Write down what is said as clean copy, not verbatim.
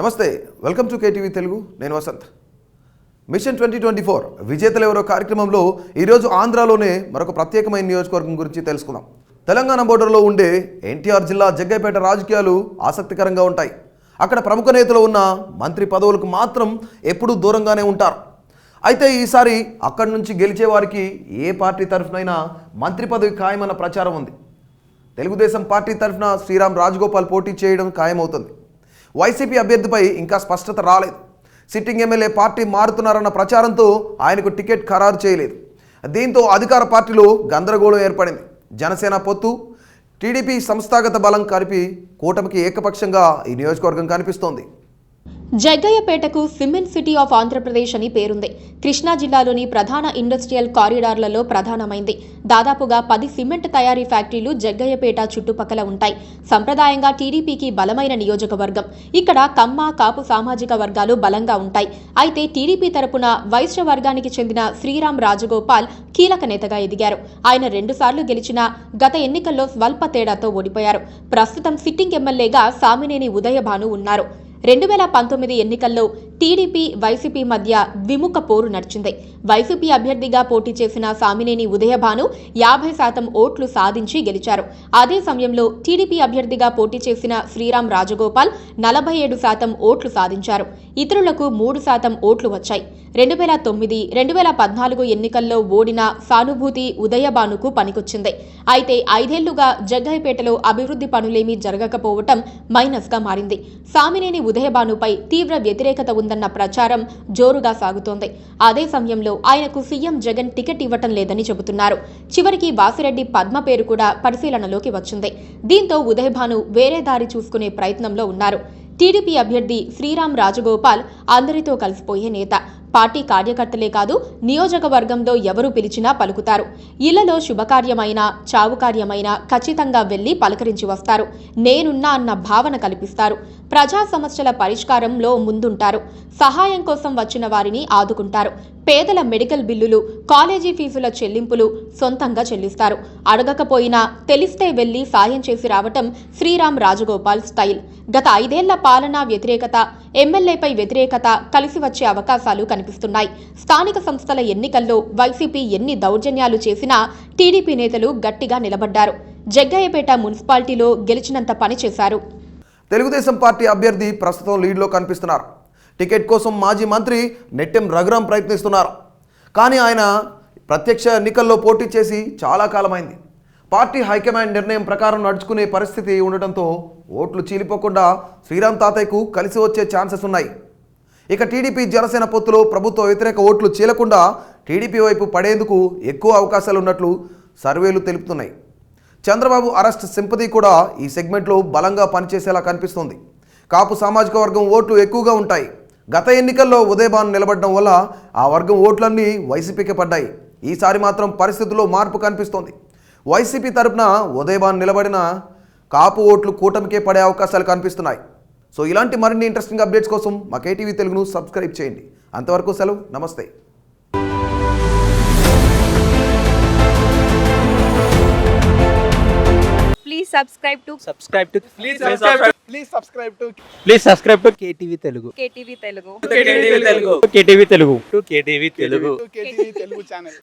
నమస్తే, welcome to KTV Telugu. నేను Vasant. Machine 2024 విజేతలు ఎవరో కార్యక్రమంలో ఈరోజు ఆంధ్రాలోనే మరొక ప్రత్యేకమైన నియోజకవర్గం గురించి తెలుసుకుందాం. తెలంగాణ బోర్డర్లో ఉండే ఎన్టీఆర్ జిల్లా జగ్గయ్యపేట రాజకీయాలు ఆసక్తికరంగా ఉంటాయి. అక్కడ ప్రముఖ నేతలు ఉన్న మంత్రి పదవులకు మాత్రం ఎప్పుడూ దూరంగానే ఉంటారు. అయితే ఈసారి అక్కడి నుంచి గెలిచే వారికి ఏ పార్టీ తరఫునైనా మంత్రి పదవి ఖాయమన్న ప్రచారం ఉంది. తెలుగుదేశం పార్టీ తరఫున శ్రీరామ్ రాజగోపాల్ పోటీ చేయడం ఖాయమవుతుంది. వైసీపీ అభ్యర్థిపై ఇంకా స్పష్టత రాలేదు. సిట్టింగ్ ఎమ్మెల్యే పార్టీ మారుతున్నారన్న ప్రచారంతో ఆయనకు టికెట్ ఖరారు చేయలేదు. దీంతో అధికార పార్టీలో గందరగోళం ఏర్పడింది. జనసేన పొత్తు, టీడీపీ సంస్థాగత బలం కలిపి కూటమికి ఏకపక్షంగా ఈ నియోజకవర్గం కనిపిస్తోంది. జగ్గయ్యపేటకు సిమెంట్ సిటీ ఆఫ్ ఆంధ్రప్రదేశ్ అని పేరుంది. కృష్ణా జిల్లాలోని ప్రధాన ఇండస్ట్రియల్ కారిడార్లలో ప్రధానమైంది. దాదాపుగా 10 సిమెంట్ తయారీ ఫ్యాక్టరీలు జగ్గయ్యపేట చుట్టుపక్కల ఉంటాయి. సంప్రదాయంగా టీడీపీకి బలమైన నియోజకవర్గం. ఇక్కడ కమ్మ, కాపు సామాజిక వర్గాలు బలంగా ఉంటాయి. అయితే టీడీపీ తరపున వైశ్య వర్గానికి చెందిన శ్రీరామ్ రాజగోపాల్ కీలక నేతగా ఎదిగారు. ఆయన 2 సార్లు గెలిచినా గత ఎన్నికల్లో స్వల్ప తేడాతో ఓడిపోయారు. ప్రస్తుతం సిట్టింగ్ ఎమ్మెల్యేగా సామినేని ఉదయభాను ఉన్నారు. 2019 ఎన్నికల్లో టీడీపీ, వైసీపీ మధ్య ద్విముఖ పోరు నడిచింది. వైసీపీ అభ్యర్థిగా పోటీ చేసిన సామినేని ఉదయభాను 50% ఓట్లు సాధించి గెలిచారు. అదే సమయంలో టీడీపీ అభ్యర్థిగా పోటీ చేసిన శ్రీరామ్ రాజగోపాల్ 47% ఓట్లు సాధించారు. ఇతరులకు 3% ఓట్లు వచ్చాయి. 2009, 2014 ఎన్నికల్లో ఓడిన సానుభూతి ఉదయభానుకు పనికొచ్చింది. అయితే 5 ఏళ్లుగా జగ్గయ్యపేటలో అభివృద్ధి పనులేమీ జరగకపోవటం మైనస్గా మారింది. సామినేని ఉదయభానుపై తీవ్ర వ్యతిరేకత ఉందన్న ప్రచారం జోరుగా సాగుతోంది. అదే సమయంలో ఆయనకు సీఎం జగన్ టికెట్ ఇవ్వటం లేదని చెబుతున్నారు. చివరికి వాసిరెడ్డి పద్మ పేరు కూడా పరిశీలనలోకి వచ్చింది. దీంతో ఉదయభాను వేరే దారి చూసుకునే ప్రయత్నంలో ఉన్నారు. టీడీపీ అభ్యర్థి శ్రీరామ్ రాజగోపాల్ అందరితో కలిసిపోయే నేత. పార్టీ కార్యకర్తలే కాదు, నియోజకవర్గంలో ఎవరు పిలిచినా పలుకుతారు. ఇళ్లలో శుభకార్యమైనా, చావుకార్యమైనా ఖచ్చితంగా వెళ్లి పలకరించి వస్తారు. నేనున్నా అన్న భావన కల్పిస్తారు. ప్రజా సమస్యల పరిష్కారంలో ముందుంటారు. సహాయం కోసం వచ్చిన వారిని ఆదుకుంటారు. పేదల మెడికల్ బిల్లులు, కాలేజీ ఫీజుల చెల్లింపులు సొంతంగా చెల్లిస్తారు. అడగకపోయినా తెలిస్తే వెళ్లి సాయం చేసి రావటం శ్రీరామ్ రాజగోపాల్ స్టైల్. గత 5 ఏళ్ల పాలనా వ్యతిరేకత, ఎమ్మెల్యేపై వ్యతిరేకత కలిసి వచ్చే అవకాశాలు కనిపిస్తున్నాయి. స్థానిక సంస్థల ఎన్నికల్లో వైసీపీ ఎన్ని దౌర్జన్యాలు చేసినా టీడీపీ నేతలు గట్టిగా నిలబడ్డారు. జగ్గయ్యపేట మున్సిపాలిటీలో గెలిచినంత పని చేశారు. తెలుగుదేశం పార్టీ అభ్యర్థి ప్రస్తుతం లీడ్లో కనిపిస్తున్నారు. టికెట్ కోసం మాజీ మంత్రి నెట్టెం రఘురాం ప్రయత్నిస్తున్నారు. కానీ ఆయన ప్రత్యక్ష ఎన్నికల్లో పోటీ చేసి చాలా కాలమైంది. పార్టీ హైకమాండ్ నిర్ణయం ప్రకారం నడుచుకునే పరిస్థితి ఉండటంతో ఓట్లు చీలిపోకుండా శ్రీరామ్ తాతయ్యకు కలిసి వచ్చే ఛాన్సెస్ ఉన్నాయి. ఇక టీడీపీ జనసేన పొత్తులో ప్రభుత్వ వ్యతిరేక ఓట్లు చీలకుండా టీడీపీ వైపు పడేందుకు ఎక్కువ అవకాశాలు ఉన్నట్లు సర్వేలు తెలుపుతున్నాయి. చంద్రబాబు అరెస్ట్ సింపతి కూడా ఈ సెగ్మెంట్లో బలంగా పనిచేసేలా కనిపిస్తుంది. కాపు సామాజిక వర్గం ఓట్లు ఎక్కువగా ఉంటాయి. గత ఎన్నికల్లో ఉదయభాను నిలబడడం వల్ల ఆ వర్గం ఓట్లన్నీ వైసీపీకి పడ్డాయి. ఈసారి మాత్రం పరిస్థితుల్లో మార్పు కనిపిస్తోంది. వైసీపీ తరపున ఉదయభాను నిలబడిన కాపు ఓట్లు కూటమికే పడే అవకాశాలు కనిపిస్తున్నాయి. సో ఇలాంటి మరిన్ని ఇంట్రెస్టింగ్ అప్డేట్స్ కోసం మా కేటీవీ తెలుగును సబ్స్క్రైబ్ చేయండి. అంతవరకు సెలవు, నమస్తే. Please subscribe to KTV Telugu. KTV Telugu. KTV Telugu. KTV Telugu. KTV Telugu channel.